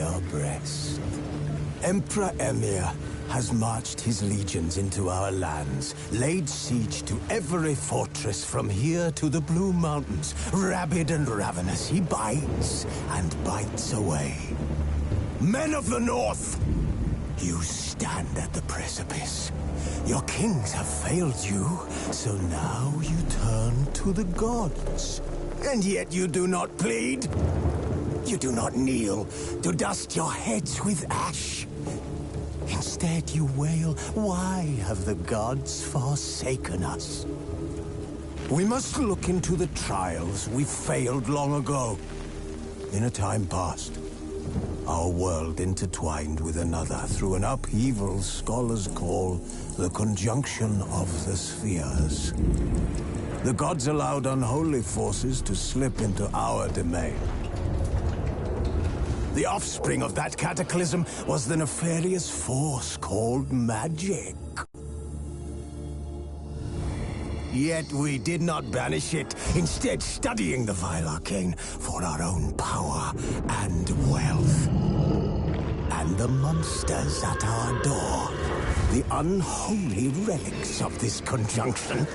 your breast. Emperor Emir has marched his legions into our lands, laid siege to every fortress from here to the Blue Mountains. Rabid and ravenous, he bites and bites away. Men of the North, you stand at the precipice. Your kings have failed you, so now you turn to the gods. And yet you do not plead. You do not kneel to dust your heads with ash. Instead you wail, why have the gods forsaken us? We must look into the trials we failed long ago. In a time past, our world intertwined with another through an upheaval scholars call the conjunction of the spheres. The gods allowed unholy forces to slip into our domain. The offspring of that cataclysm was the nefarious force called magic. Yet we did not banish it, instead studying the vile arcane for our own power and wealth. And the monsters at our door, the unholy relics of this conjunction.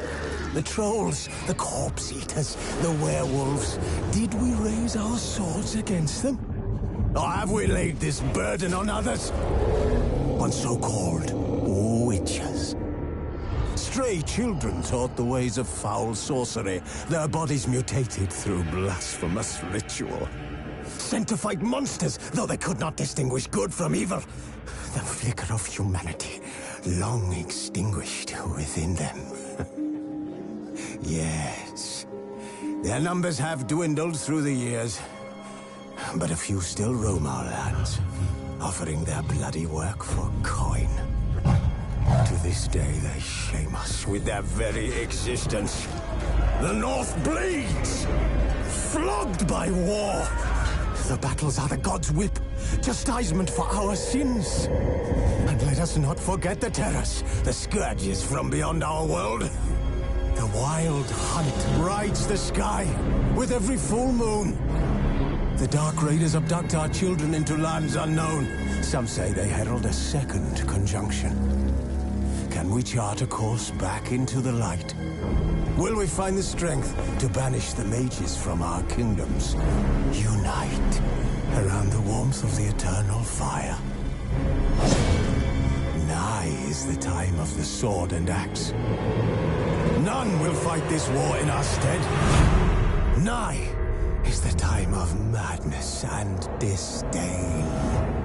The trolls, the corpse eaters, the werewolves. Did we raise our swords against them? Or have we laid this burden on others? On so-called witches. Stray children taught the ways of foul sorcery, their bodies mutated through blasphemous ritual. Sent to fight monsters, though they could not distinguish good from evil. The flicker of humanity, long extinguished within them. Yes, their numbers have dwindled through the years. But a few still roam our lands, offering their bloody work for coin. To this day, they shame us with their very existence. The North bleeds, flogged by war. The battles are the gods' whip, chastisement for our sins. And let us not forget the terrors, the scourges from beyond our world. The wild hunt rides the sky with every full moon. The Dark Raiders abduct our children into lands unknown. Some say they herald a second conjunction. Can we chart a course back into the light? Will we find the strength to banish the mages from our kingdoms? Unite around the warmth of the eternal fire. Nigh is the time of the sword and axe. None will fight this war in our stead. Nigh is the time of madness and disdain.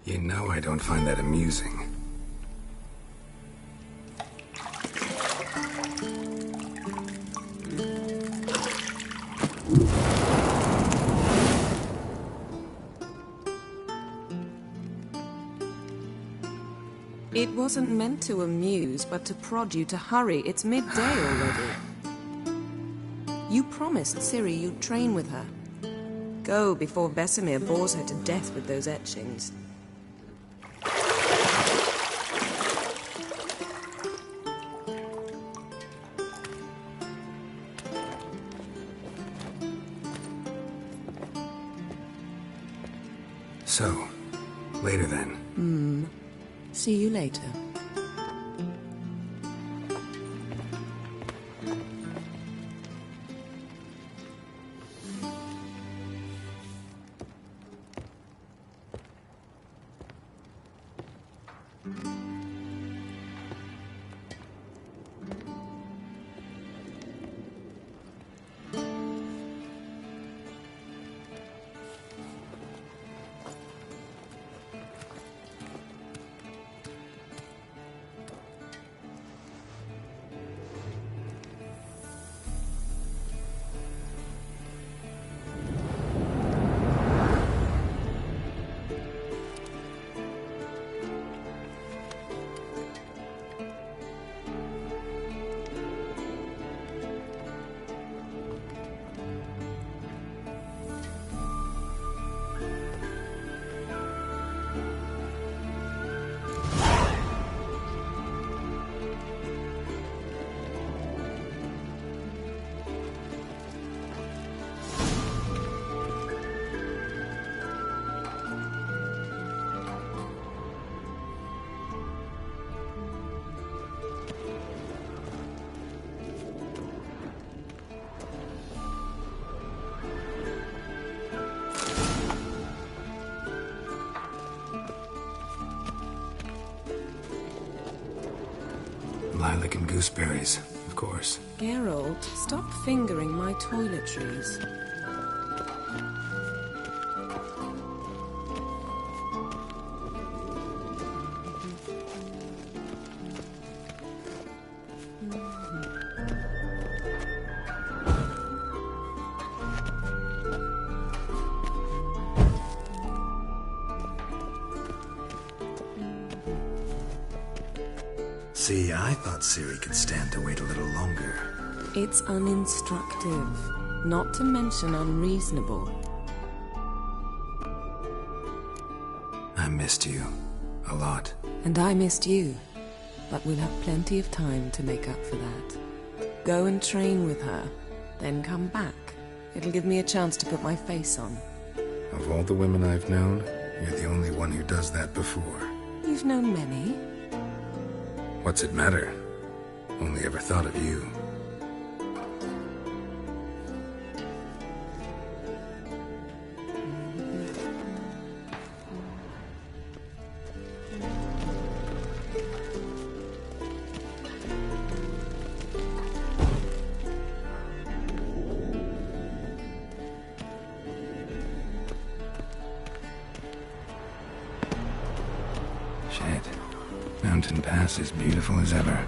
You know I don't find that amusing. It wasn't meant to amuse, but to prod you to hurry. It's midday already. You promised Ciri you'd train with her. Go before Vesemir bores her to death with those etchings. So, later then. See you later. Lilac and gooseberries, of course. Geralt, stop fingering my toiletries. See, I thought Ciri could stand to wait a little longer. It's uninstructive, not to mention unreasonable. I missed you. A lot. And I missed you. But we'll have plenty of time to make up for that. Go and train with her, then come back. It'll give me a chance to put my face on. Of all the women I've known, you're the only one who does that before. You've known many. What's it matter? Only ever thought of you. Shit. Mountain Pass is beautiful as ever.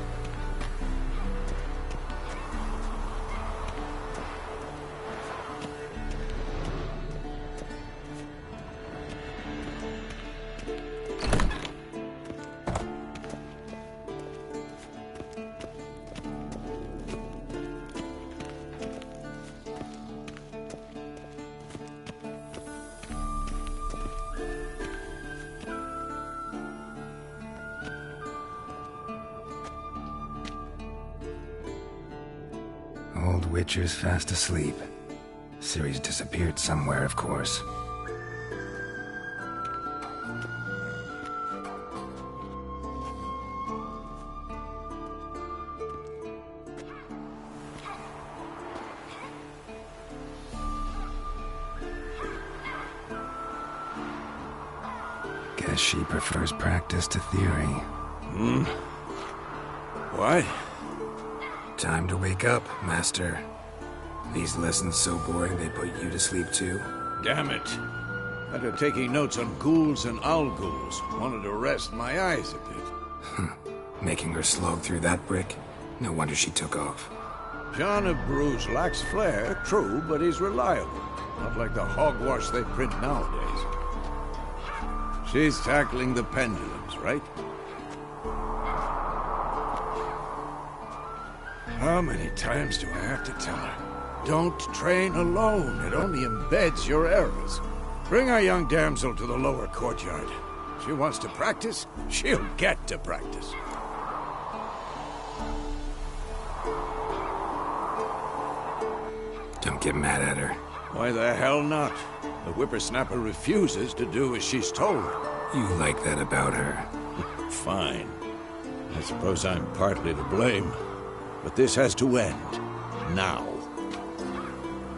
Old Witcher's fast asleep. Ciri's disappeared somewhere, of course. Guess she prefers practice to theory. Why? Time to wake up, Master. These lessons so boring they put you to sleep too? Damn it. After taking notes on ghouls and owl ghouls, wanted to rest my eyes a bit. Making her slog through that brick? No wonder she took off. John of Bruges lacks flair, true, but he's reliable. Not like the hogwash they print nowadays. She's tackling the pendulums, right? How many times do I have to tell her? Don't train alone. It only embeds your errors. Bring our young damsel to the lower courtyard. She wants to practice, she'll get to practice. Don't get mad at her. Why the hell not? The whippersnapper refuses to do as she's told. You like that about her. Fine. I suppose I'm partly to blame. But this has to end. Now.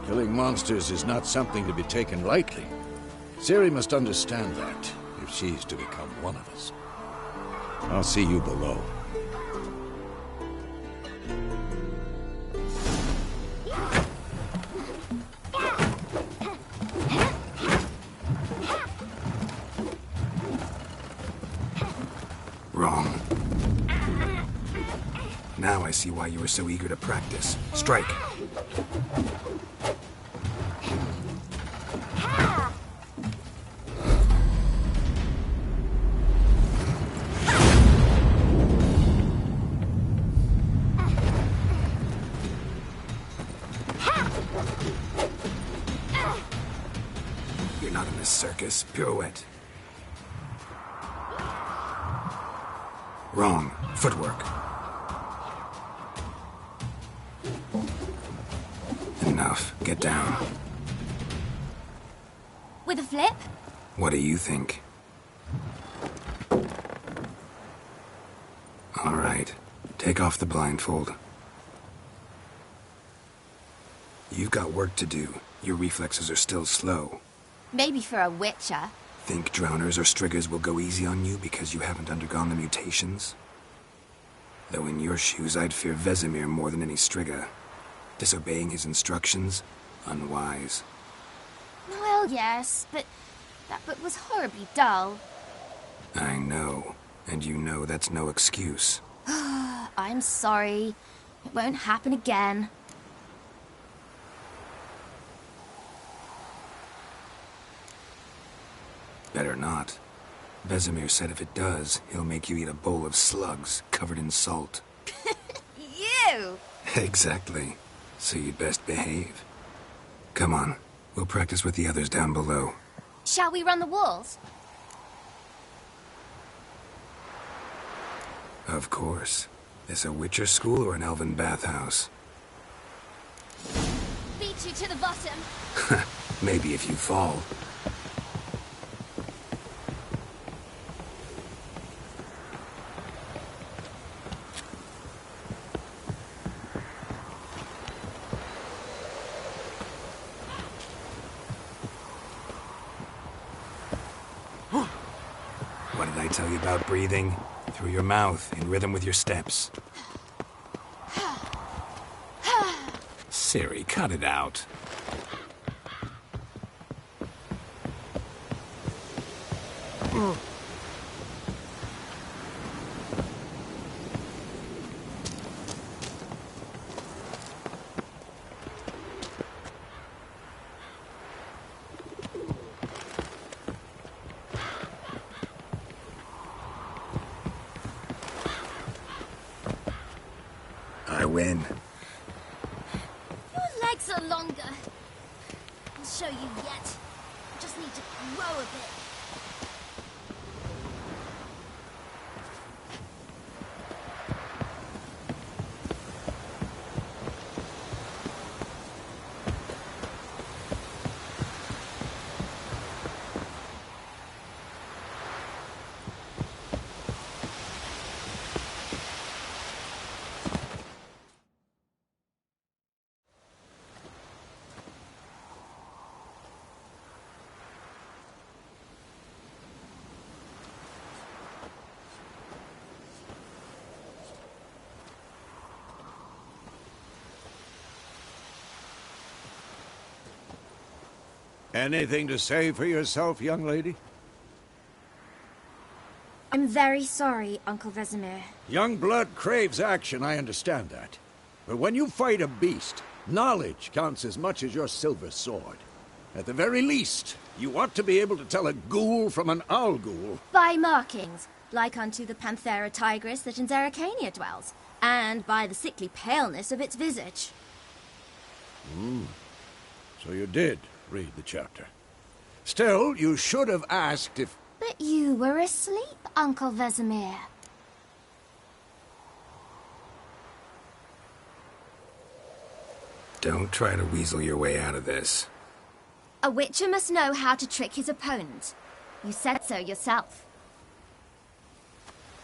Killing monsters is not something to be taken lightly. Ciri must understand that, if she's to become one of us. I'll see you below. Wrong. Now I see why you were so eager to practice. Strike. You're not in this circus. Pirouette. Wrong. Footwork. Enough. Get down. With a flip? What do you think? All right. Take off the blindfold. You've got work to do. Your reflexes are still slow. Maybe for a witcher. Think drowners or striggers will go easy on you because you haven't undergone the mutations? Though in your shoes, I'd fear Vesemir more than any strigger. Disobeying his instructions? Unwise. Well, yes, but that book was horribly dull. I know. And you know that's no excuse. I'm sorry. It won't happen again. Better not. Vesemir said if it does, he'll make you eat a bowl of slugs covered in salt. You! Exactly. So you'd best behave. Come on. We'll practice with the others down below. Shall we run the walls? Of course. This a Witcher school or an elven bathhouse? Beat you to the bottom. Maybe if you fall. What did I tell you about breathing? Through your mouth, in rhythm with your steps. Ciri, cut it out. I win. Your legs are longer. I'll show you yet. I just need to grow a bit. Anything to say for yourself, young lady? I'm very sorry, Uncle Vesemir. Young blood craves action, I understand that. But when you fight a beast, knowledge counts as much as your silver sword. At the very least, you ought to be able to tell a ghoul from an owl ghoul. By markings, like unto the Panthera tigris that in Zerrikania dwells, and by the sickly paleness of its visage. So you did read the chapter. Still, you should have asked if... But you were asleep, Uncle Vesemir. Don't try to weasel your way out of this. A witcher must know how to trick his opponent. You said so yourself.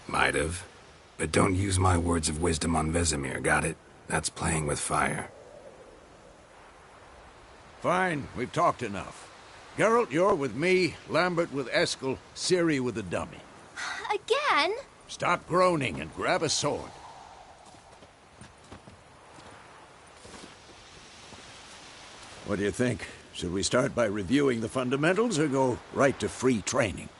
Might have. But don't use my words of wisdom on Vesemir, got it? That's playing with fire. Fine, we've talked enough. Geralt, you're with me, Lambert with Eskel, Ciri with the dummy. Again? Stop groaning and grab a sword. What do you think? Should we start by reviewing the fundamentals or go right to free training?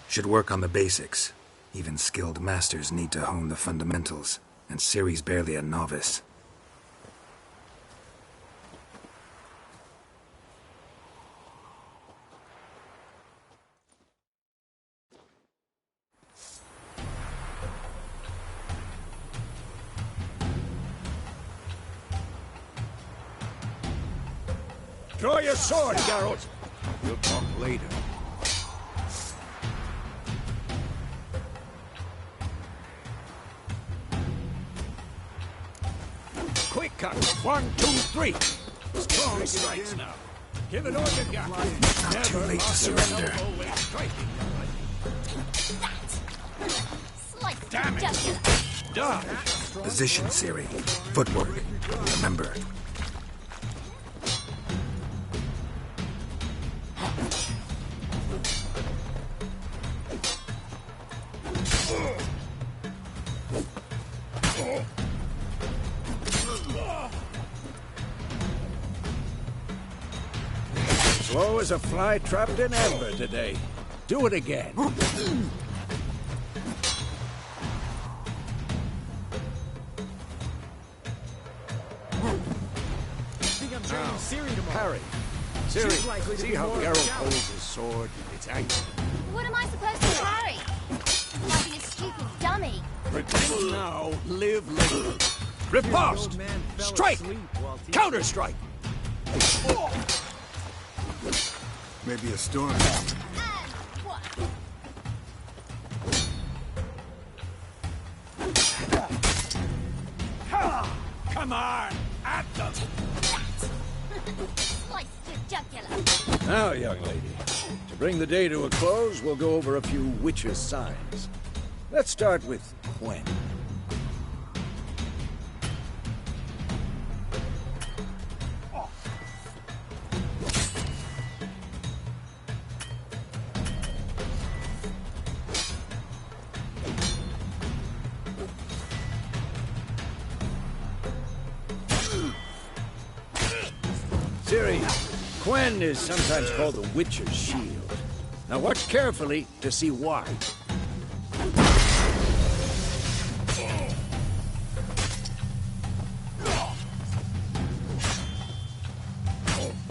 Should work on the basics. Even skilled masters need to hone the fundamentals, and Ciri's barely a novice. Draw your sword, Geralt! We'll talk later. Quick cut! 1, 2, 3! Strong strikes now. Give it all you got. Not too late to surrender. Damn it! Dodge! Position, Ciri. Footwork. Remember. Slow as a fly trapped in amber today. Do it again. Harry. Ciri, see how Geralt holds his sword? It's angry. What am I supposed to carry? Like a stupid dummy. Pretend now, live later. Riposte! Strike! Counter-strike! Maybe a storm. Come on! At them! Slice your jugular. Now, young lady, to bring the day to a close, we'll go over a few witches' signs. Let's start with Quen. Ciri, Quen is sometimes called the Witcher's Shield. Now watch carefully to see why.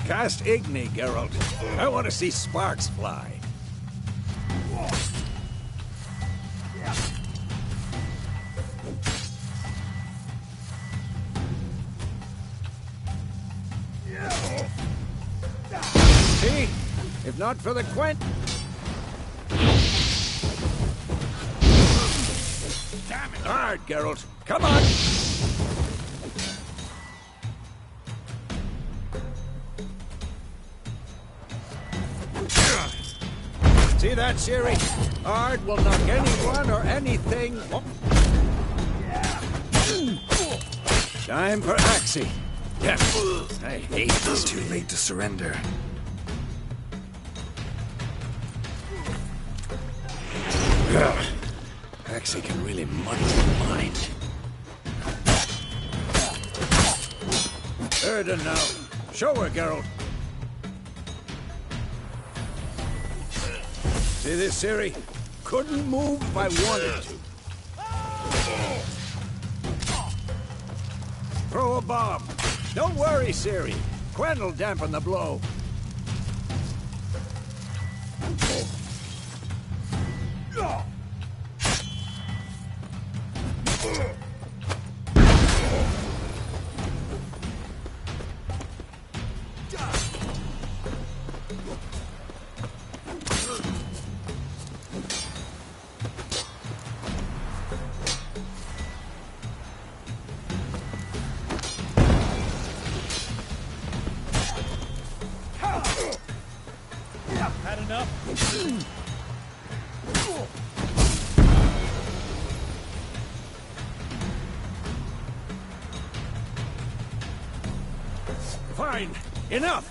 Cast Igni, Geralt. I want to see sparks fly. See? If not for the Quen... Damn it! Hard, Geralt. Come on! See that, Ciri? Hard will knock anyone or anything... Oh. Time for Axii. Yeah, I hate this. Too late to surrender. Axii can really muddy the mind. Erden now. Show her, Geralt. See this, Ciri? Couldn't move if I wanted to. Throw a bomb. Don't worry, Ciri. Quen will dampen the blow. Had enough? Fine. Enough.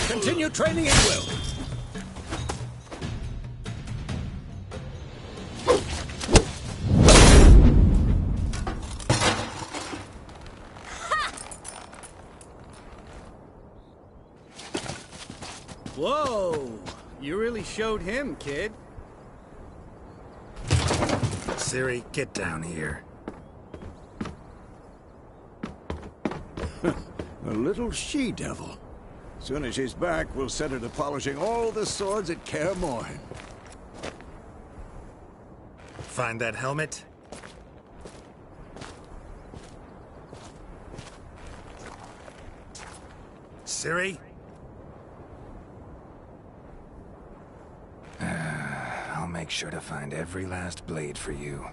Continue training at will. Whoa! You really showed him, kid. Ciri, get down here. A little she-devil. Soon as she's back, we'll set her to polishing all the swords at Kaer Morhen. Find that helmet? Ciri? I'll make sure to find every last blade for you.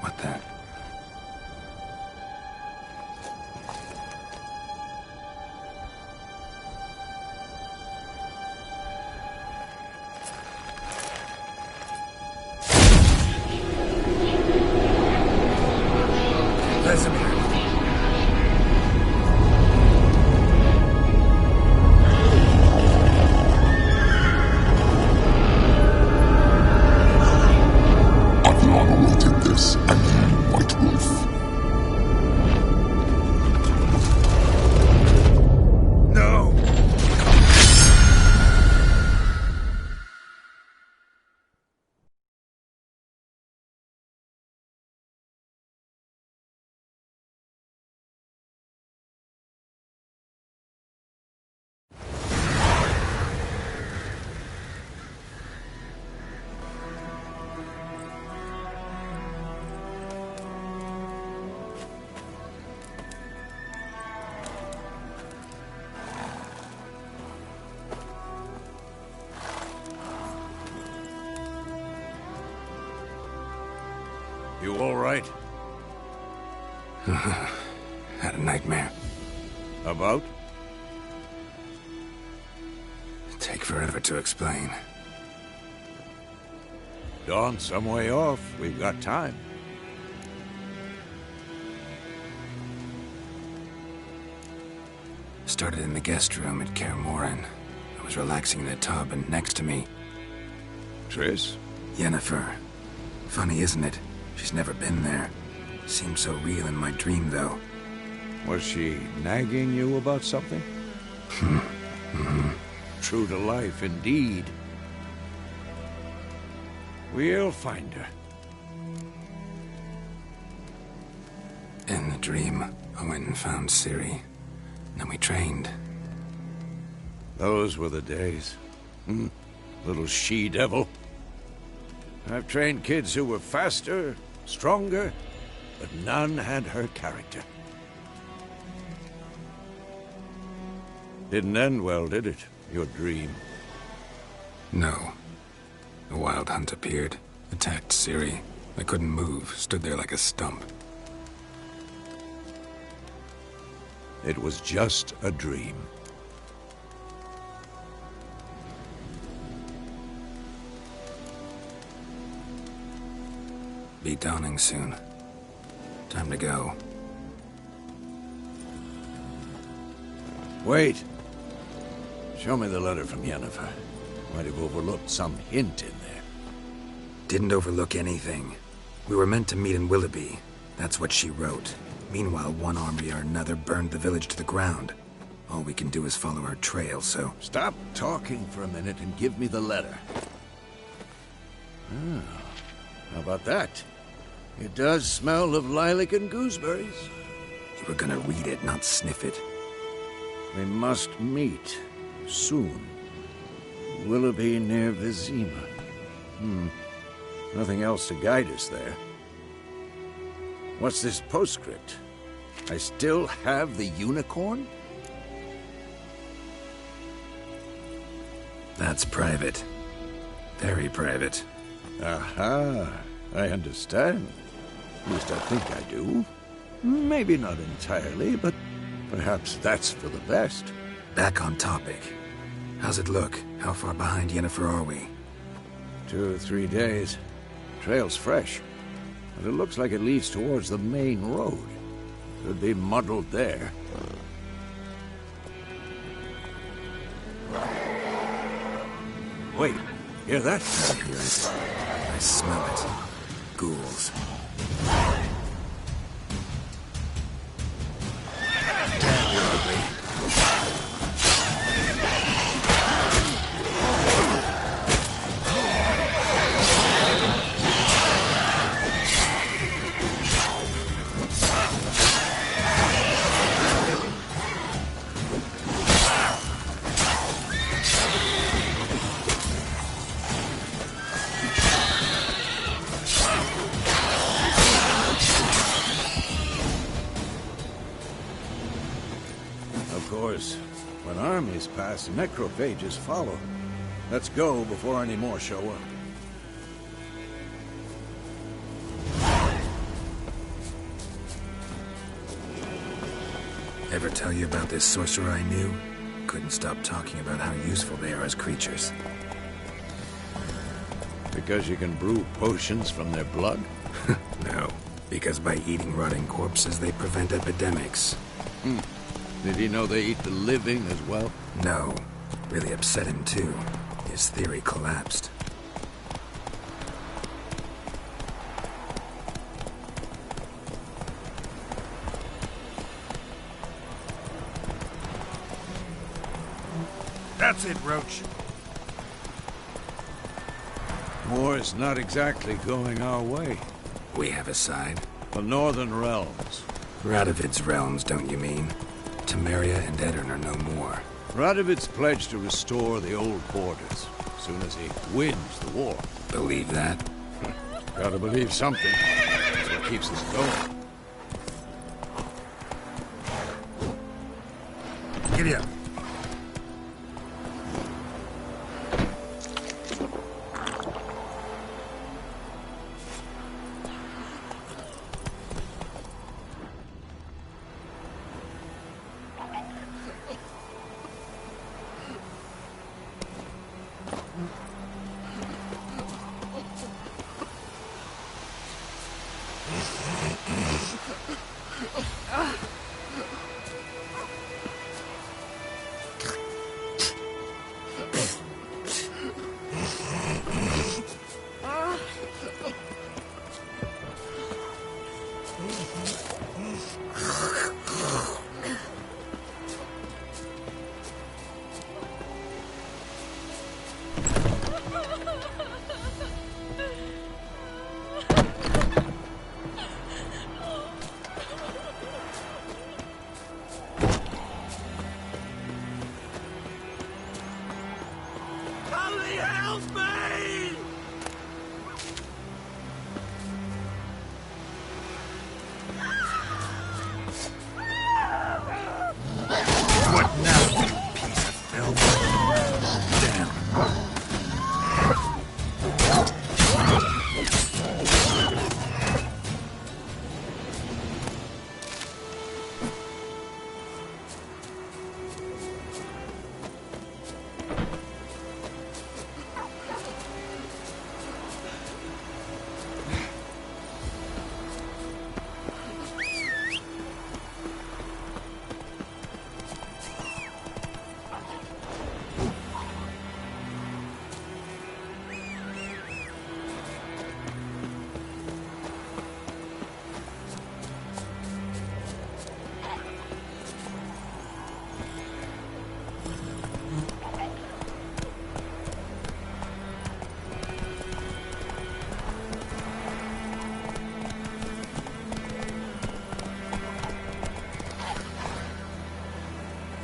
What the? Vesemir. I've long awaited this, and you, White Wolf. No! You all right? Had a nightmare. About? Take forever to explain. Dawn's some way off. We've got time. Started in the guest room at Kaer Morhen. I was relaxing in a tub, and next to me, Triss? Yennefer. Funny, isn't it? She's never been there. Seemed so real in my dream, though. Was she nagging you about something? True to life, indeed. We'll find her. In the dream, I went and found Ciri. Then we trained. Those were the days. Little she-devil. I've trained kids who were faster, stronger, but none had her character. Didn't end well, did it? Your dream? No. The Wild Hunt appeared, attacked Ciri. I couldn't move, stood there like a stump. It was just a dream. Be dawning soon. Time to go. Wait. Show me the letter from Yennefer. Might have overlooked some hint in there. Didn't overlook anything. We were meant to meet in Willoughby. That's what she wrote. Meanwhile, one army or another burned the village to the ground. All we can do is follow her trail, so... Stop talking for a minute and give me the letter. Ah, how about that? It does smell of lilac and gooseberries. You were gonna read it, not sniff it. We must meet. Soon. Willoughby near Vizima. Nothing else to guide us there. What's this postscript? I still have the unicorn? That's private. Very private. Aha, I understand. At least I think I do. Maybe not entirely, but perhaps that's for the best. Back on topic. How's it look? How far behind Yennefer are we? 2 or 3 days. Trail's fresh. But it looks like it leads towards the main road. Could be muddled there. Wait, hear that? I hear it. I smell it. Ghouls. When armies pass, necrophages follow. Let's go before any more show up. Ever tell you about this sorcerer I knew? Couldn't stop talking about how useful they are as creatures. Because you can brew potions from their blood? No, because by eating rotting corpses, they prevent epidemics. Did he know they eat the living as well? No. Really upset him, too. His theory collapsed. That's it, Roach. War's not exactly going our way. We have a side. The Northern Realms. Radovid's realms, don't you mean? Temeria and Edirn are no more. Radovid's pledged to restore the old borders as soon as he wins the war. Believe that? Gotta believe something. That's what keeps us going. Giddy up.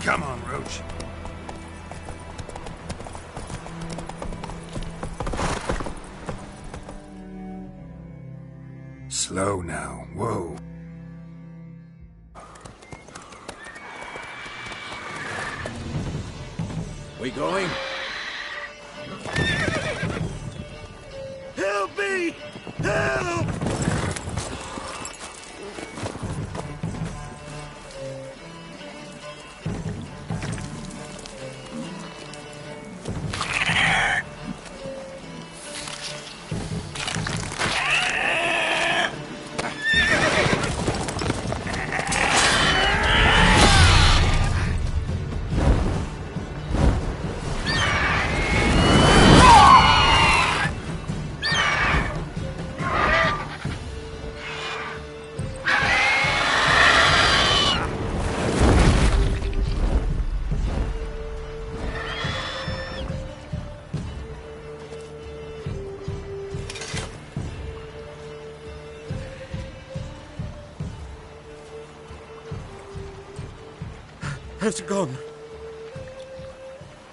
Come on, Roach. Slow now. Whoa. We going? Help me! Help! Has it gone?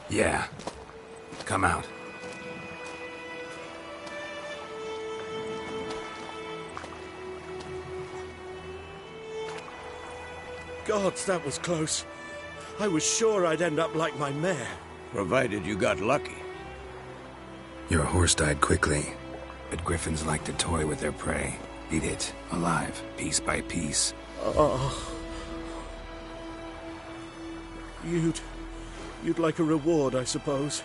Yeah. Come out. Gods, that was close. I was sure I'd end up like my mare. Provided you got lucky. Your horse died quickly, but griffins like to toy with their prey. Eat it, alive, piece by piece. Oh. You'd like a reward, I suppose.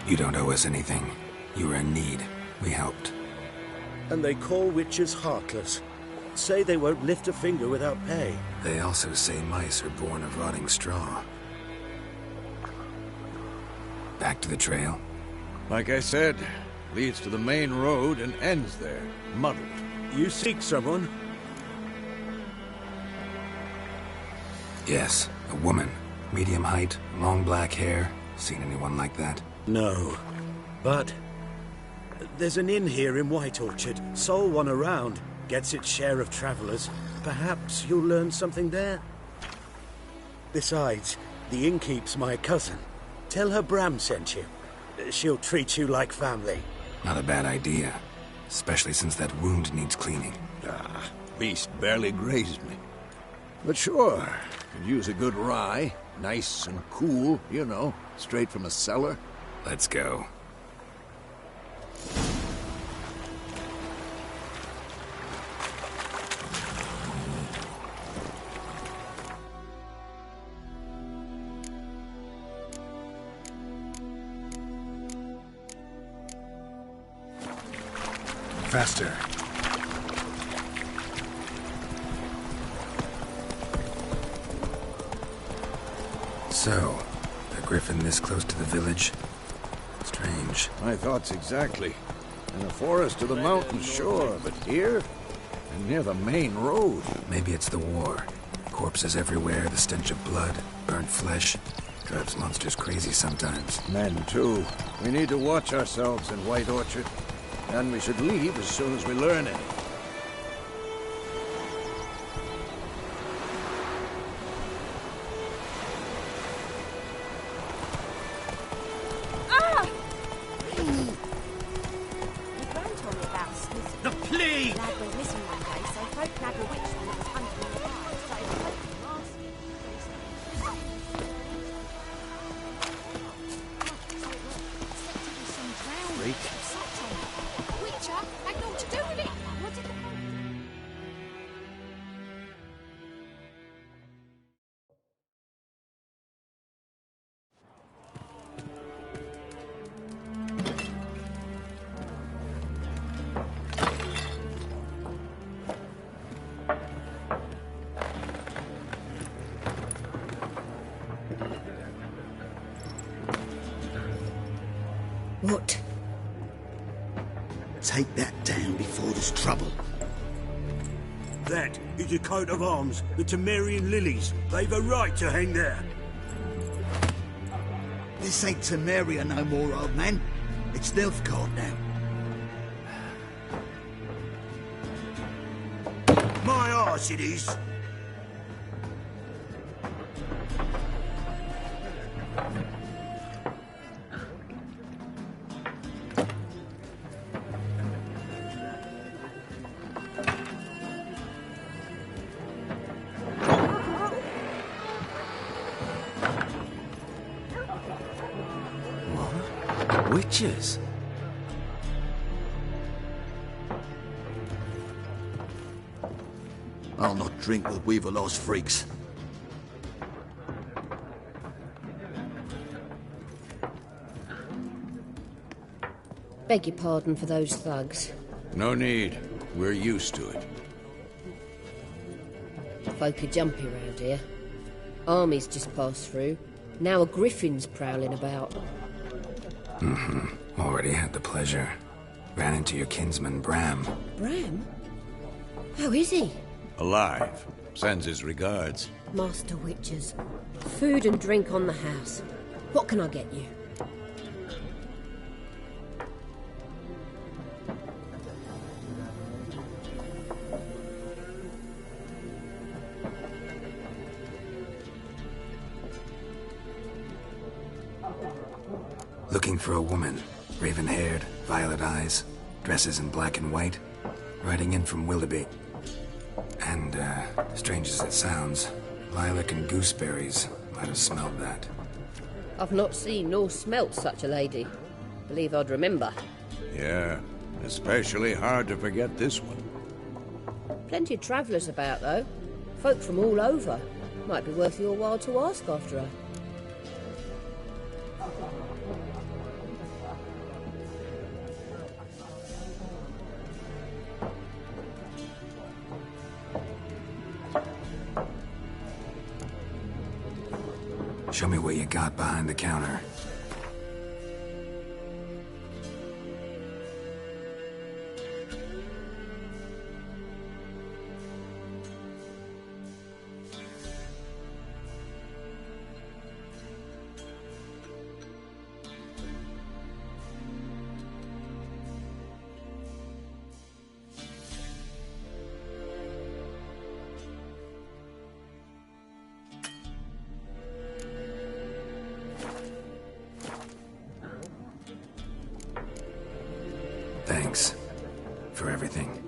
You don't owe us anything. You were in need. We helped. And they call witches heartless. Say they won't lift a finger without pay. They also say mice are born of rotting straw. Back to the trail? Like I said, leads to the main road and ends there, muddled. You seek someone? Yes, a woman. Medium height, long black hair. Seen anyone like that? No. But there's an inn here in White Orchard. Sole one around. Gets its share of travelers. Perhaps you'll learn something there? Besides, the innkeep's my cousin. Tell her Bram sent you. She'll treat you like family. Not a bad idea. Especially since that wound needs cleaning. Ah, beast barely grazed me. But sure, could use a good rye. Nice and cool, you know, straight from a cellar. Let's go. Faster. So, a griffin this close to the village? Strange. My thoughts exactly. In the forest or the mountains, sure, but here? And near the main road. Maybe it's the war. Corpses everywhere, the stench of blood, burnt flesh. Drives monsters crazy sometimes. Men, too. We need to watch ourselves in White Orchard. And we should leave as soon as we learn anything. What? Take that down before there's trouble. That is a coat of arms, the Temerian lilies. They've a right to hang there. This ain't Temeria no more, old man. It's Nilfgaard now. My arse it is. Witches? I'll not drink with Weaverlaw's freaks. Beg your pardon for those thugs. No need. We're used to it. Folk are jumpy round here. Armies just passed through. Now a griffin's prowling about. Already had the pleasure. Ran into your kinsman, Bram. Bram? How is he? Alive. Sends his regards. Master Witches. Food and drink on the house. What can I get you? Looking for a woman. Raven-haired, violet eyes, dresses in black and white. Riding in from Willoughby. And, strange as it sounds, lilac and gooseberries might have smelled that. I've not seen nor smelt such a lady. Believe I'd remember. Yeah, especially hard to forget this one. Plenty of travellers about, though. Folk from all over. Might be worth your while to ask after her. Show me what you got behind the counter. Thanks for everything.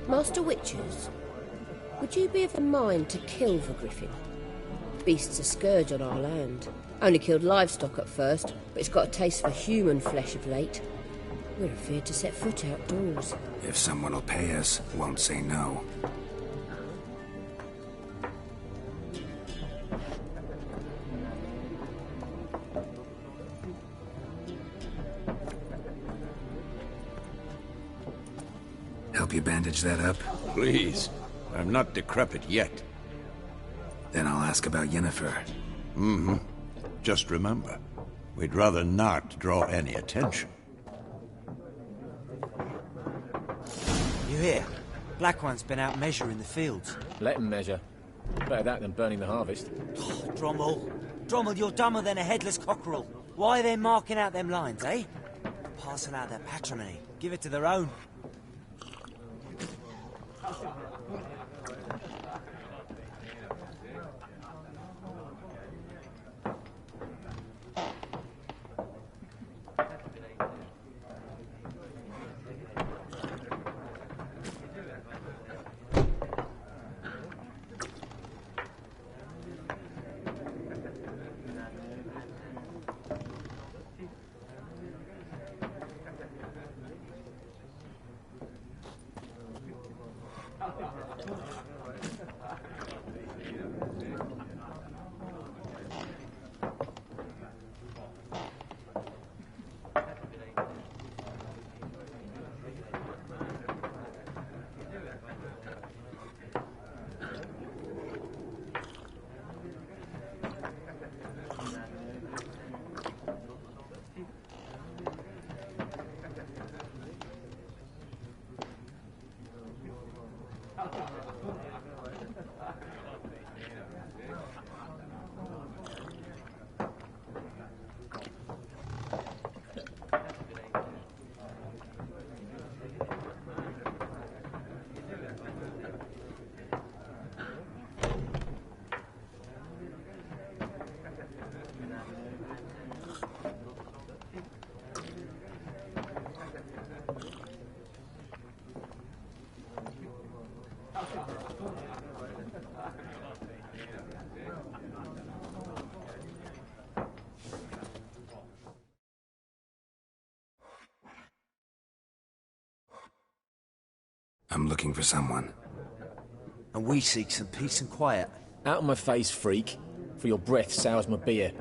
Master Witches, would you be of a mind to kill the griffin? Beast's a scourge on our land. Only killed livestock at first, but it's got a taste for human flesh of late. We're afraid to set foot outdoors. If someone will pay us, won't say no. Help you bandage that up? Please. I'm not decrepit yet. Then I'll ask about Yennefer. Just remember, we'd rather not draw any attention. You hear? Black One's been out measuring the fields. Let him measure. Better that than burning the harvest. Oh, Drommel. Drommel, you're dumber than a headless cockerel. Why are they marking out them lines, eh? Passing out their patrimony. Give it to their own. I'm looking for someone. And we seek some peace and quiet. Out of my face, freak. For your breath sours my beer.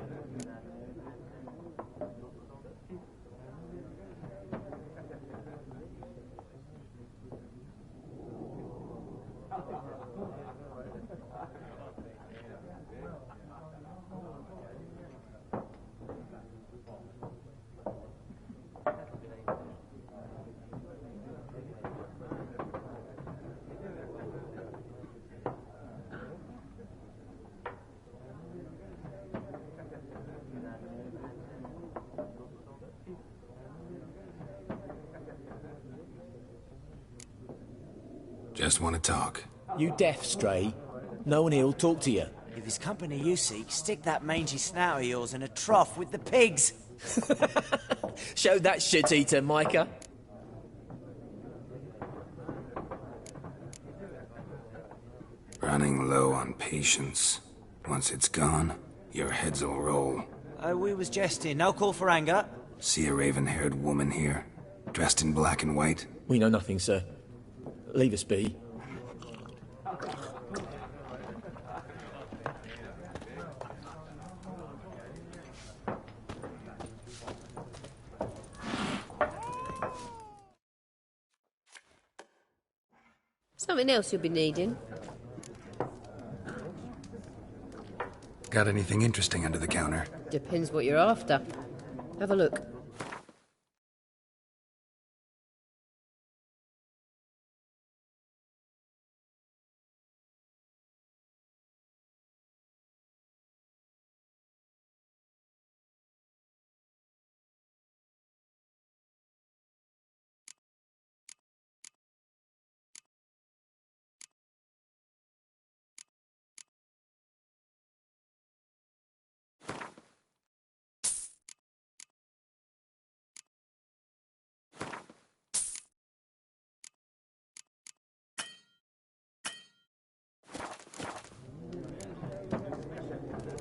Just want to talk. You deaf, Stray? No one here'll talk to you. If it's company you seek, stick that mangy snout of yours in a trough with the pigs. Show that shit-eater, Micah. Running low on patience. Once it's gone, your heads'll roll. We was jesting. No call for anger. See a raven-haired woman here, dressed in black and white? We know nothing, sir. Leave us be. Something else you'll be needing. Got anything interesting under the counter? Depends what you're after. Have a look.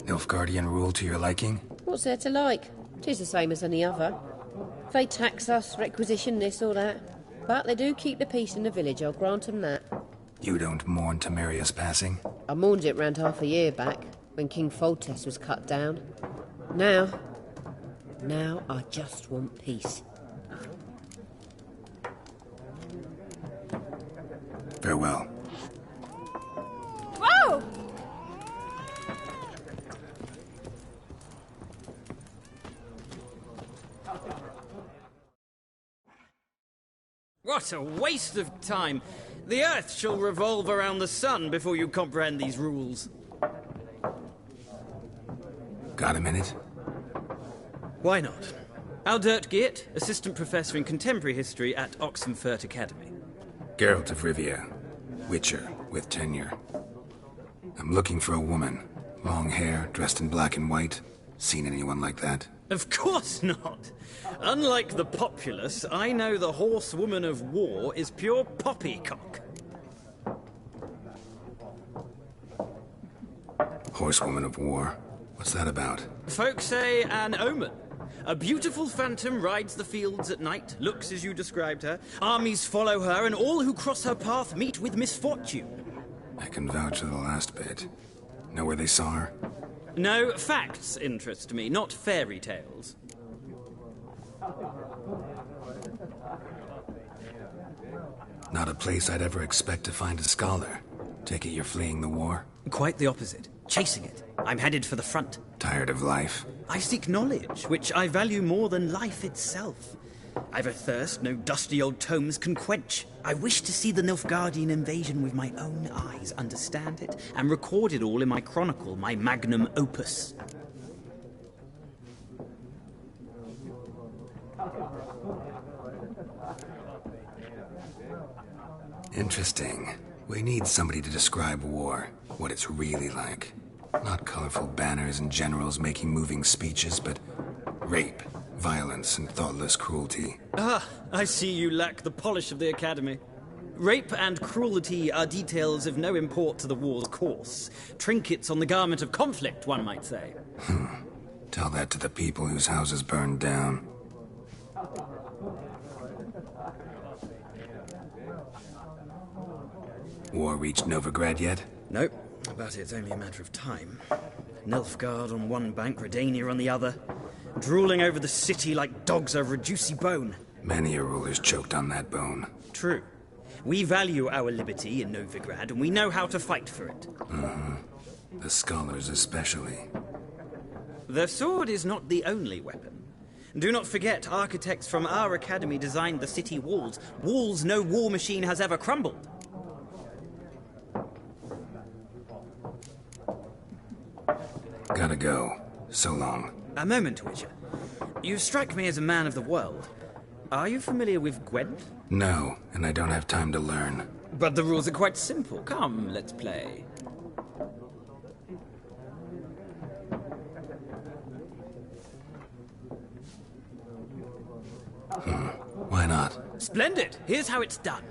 Nilfgaardian rule to your liking? What's there to like? 'Tis the same as any other. They tax us, requisition this or that. But they do keep the peace in the village, I'll grant them that. You don't mourn Temeria's passing? I mourned it round half a year back, when King Foltest was cut down. Now I just want peace. Farewell. Whoa! What a waste of time! The Earth shall revolve around the sun before you comprehend these rules. Got a minute? Why not? Aldert Geert, Assistant Professor in Contemporary History at Oxenfurt Academy. Geralt of Rivia. Witcher, with tenure. I'm looking for a woman. Long hair, dressed in black and white. Seen anyone like that? Of course not! Unlike the populace, I know the horsewoman of war is pure poppycock. Horsewoman of war? What's that about? Folks say an omen. A beautiful phantom rides the fields at night, looks as you described her. Armies follow her, and all who cross her path meet with misfortune. I can vouch for the last bit. Know where they saw her? No, facts interest me, not fairy tales. Not a place I'd ever expect to find a scholar. Take it you're fleeing the war? Quite the opposite. Chasing it. I'm headed for the front. Tired of life? I seek knowledge, which I value more than life itself. I've a thirst no dusty old tomes can quench. I wish to see the Nilfgaardian invasion with my own eyes, understand it, and record it all in my chronicle, my magnum opus. Interesting. We need somebody to describe war, what it's really like. Not colorful banners and generals making moving speeches, but rape, violence, and thoughtless cruelty. Ah, I see you lack the polish of the Academy. Rape and cruelty are details of no import to the war's course. Trinkets on the garment of conflict, one might say. Tell that to the people whose houses burned down. War reached Novigrad yet? Nope, but it's only a matter of time. Nilfgaard on one bank, Redania on the other, drooling over the city like dogs over a juicy bone. Many a ruler's choked on that bone. True. We value our liberty in Novigrad, and we know how to fight for it. The scholars especially. The sword is not the only weapon. Do not forget, architects from our academy designed the city walls. Walls no war machine has ever crumbled. Gotta go. So long. A moment, Witcher. You strike me as a man of the world. Are you familiar with Gwent? No, and I don't have time to learn. But the rules are quite simple. Come, let's play. Why not? Splendid! Here's how it's done.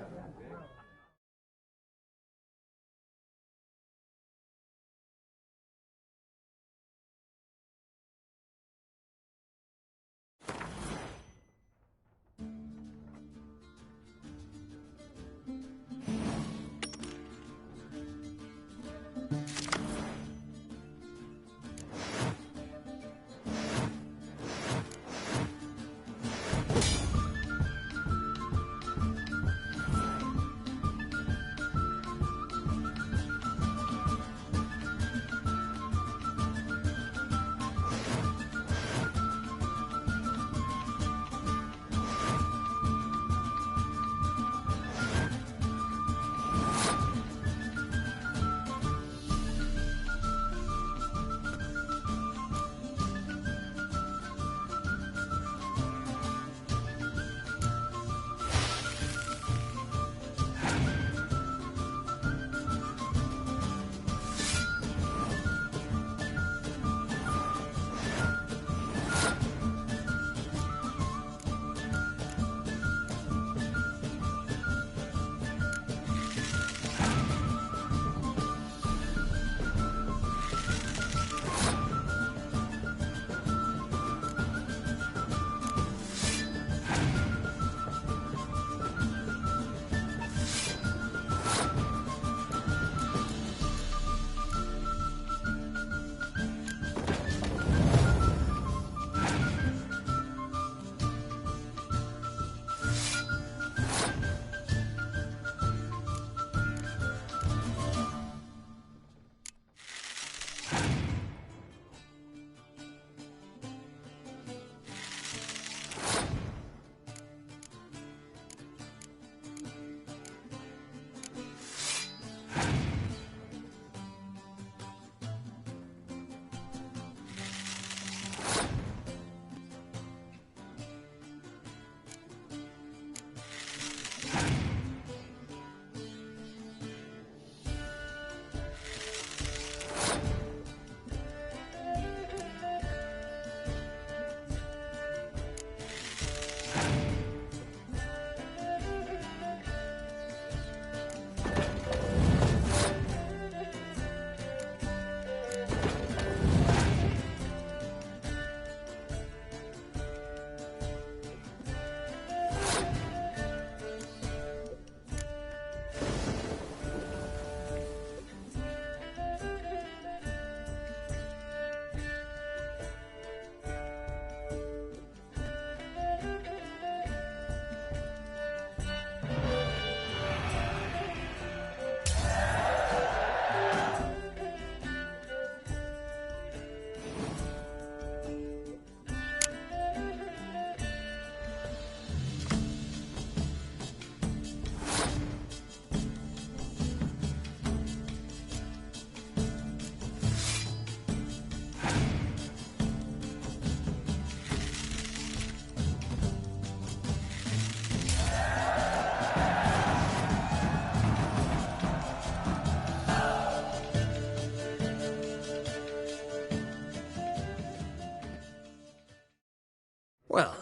Well.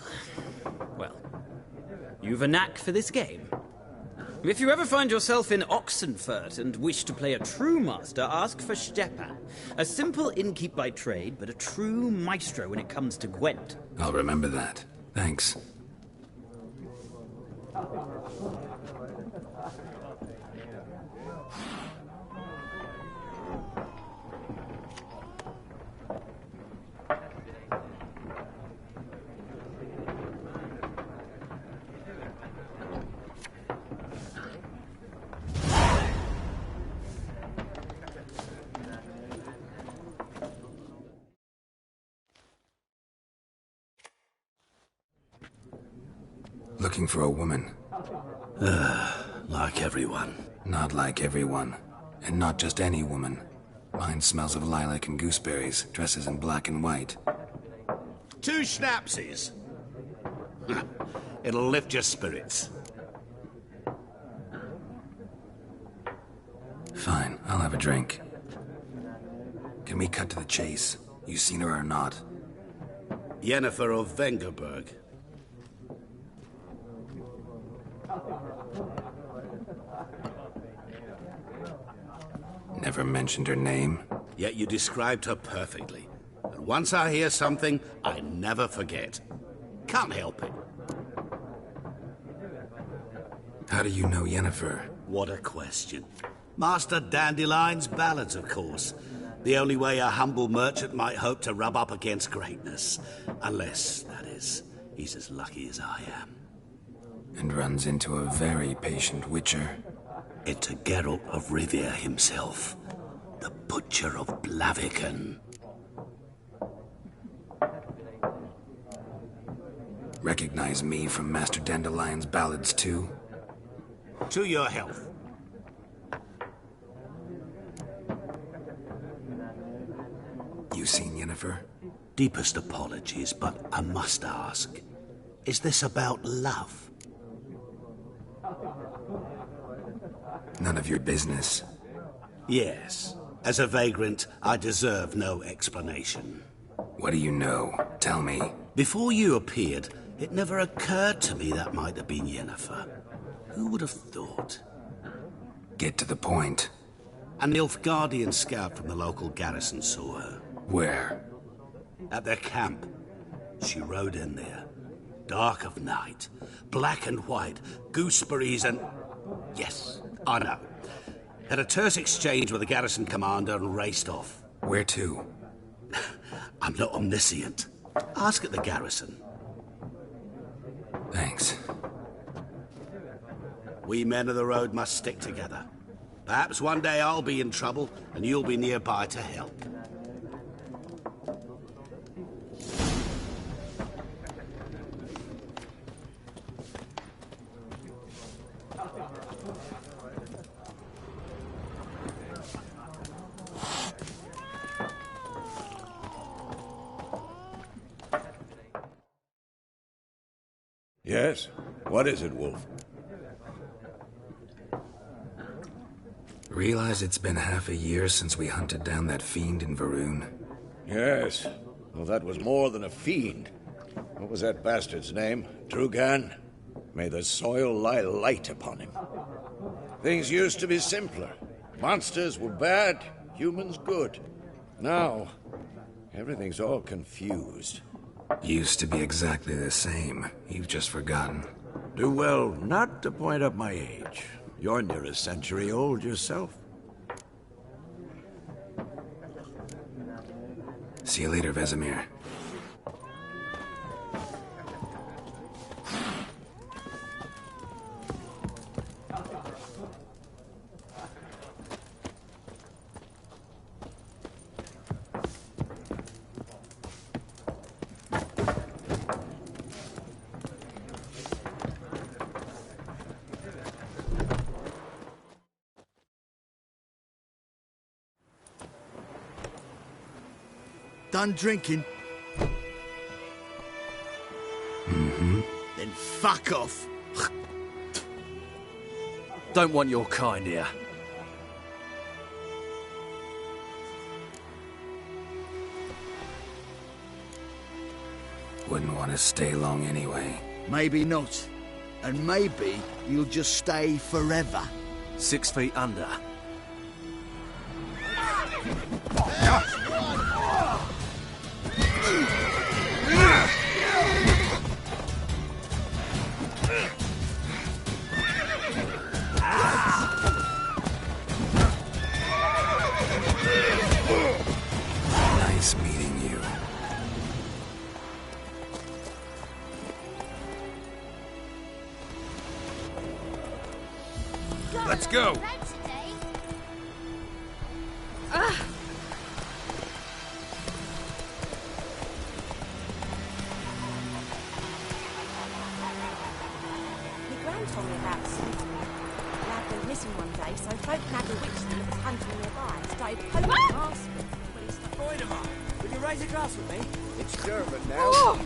You've a knack for this game. If you ever find yourself in Oxenfurt and wish to play a true master, ask for Stepan. A simple innkeep by trade, but a true maestro when it comes to Gwent. I'll remember that. Thanks. Looking for a woman. Like everyone. Not like everyone. And not just any woman. Mine smells of lilac and gooseberries, dresses in black and white. 2 schnapsies. It'll lift your spirits. Fine, I'll have a drink. Can we cut to the chase? You seen her or not? Yennefer of Vengerberg. Never mentioned her name. Yet you described her perfectly. And once I hear something, I never forget. Can't help it. How do you know Yennefer? What a question. Master Dandelion's ballads, of course. The only way a humble merchant might hope to rub up against greatness. Unless, that is, he's as lucky as I am. And runs into a very patient witcher. Into Geralt of Rivia himself. The Butcher of Blaviken. Recognize me from Master Dandelion's ballads, too? To your health. You seen Yennefer? Deepest apologies, but I must ask. Is this about love? None of your business. Yes. As a vagrant, I deserve no explanation. What do you know? Tell me. Before you appeared, it never occurred to me that might have been Yennefer. Who would have thought? Get to the point. A Nilfgaardian scout from the local garrison saw her. Where? At their camp. She rode in there. Dark of night. Black and white. Gooseberries and... Yes, I know. Had a terse exchange with the garrison commander and raced off. Where to? I'm not omniscient. Ask at the garrison. Thanks. We men of the road must stick together. Perhaps one day I'll be in trouble and you'll be nearby to help. Yes? What is it, Wolf? Realize it's been half a year since we hunted down that fiend in Varun? Yes. Well, that was more than a fiend. What was that bastard's name? Drugan? May the soil lie light upon him. Things used to be simpler. Monsters were bad, humans good. Now, everything's all confused. Used to be exactly the same. You've just forgotten. Do well not to point up my age. You're near a century old yourself. See you later, Vesemir. Done drinking? Mm-hmm. Then fuck off. Don't want your kind here. Wouldn't want to stay long anyway. Maybe not. And maybe you'll just stay forever. 6 feet under. Nice meeting you. Let's go. Joe told me about Slingsby. The lad went missing one day, so folk nabbed a witchman that was hunting nearby and started poking and asking when he started... Voidemar, will you raise a glass with me? It's German now. Oh!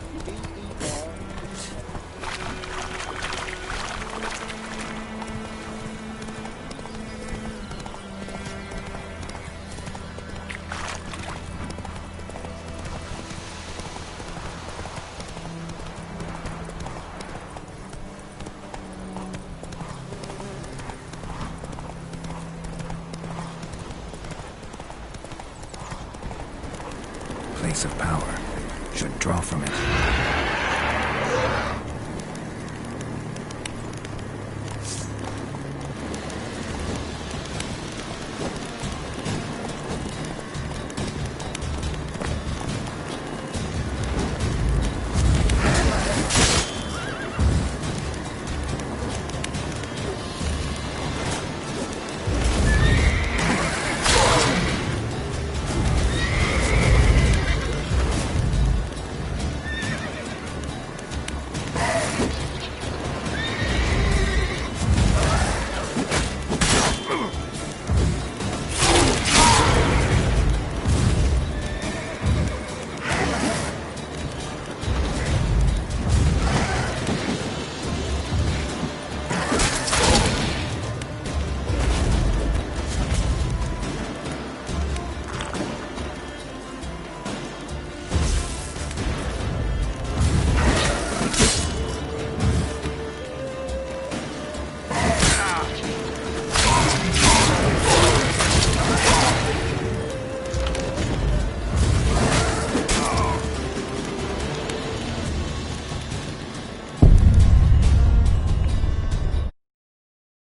Place of power. Should draw from it.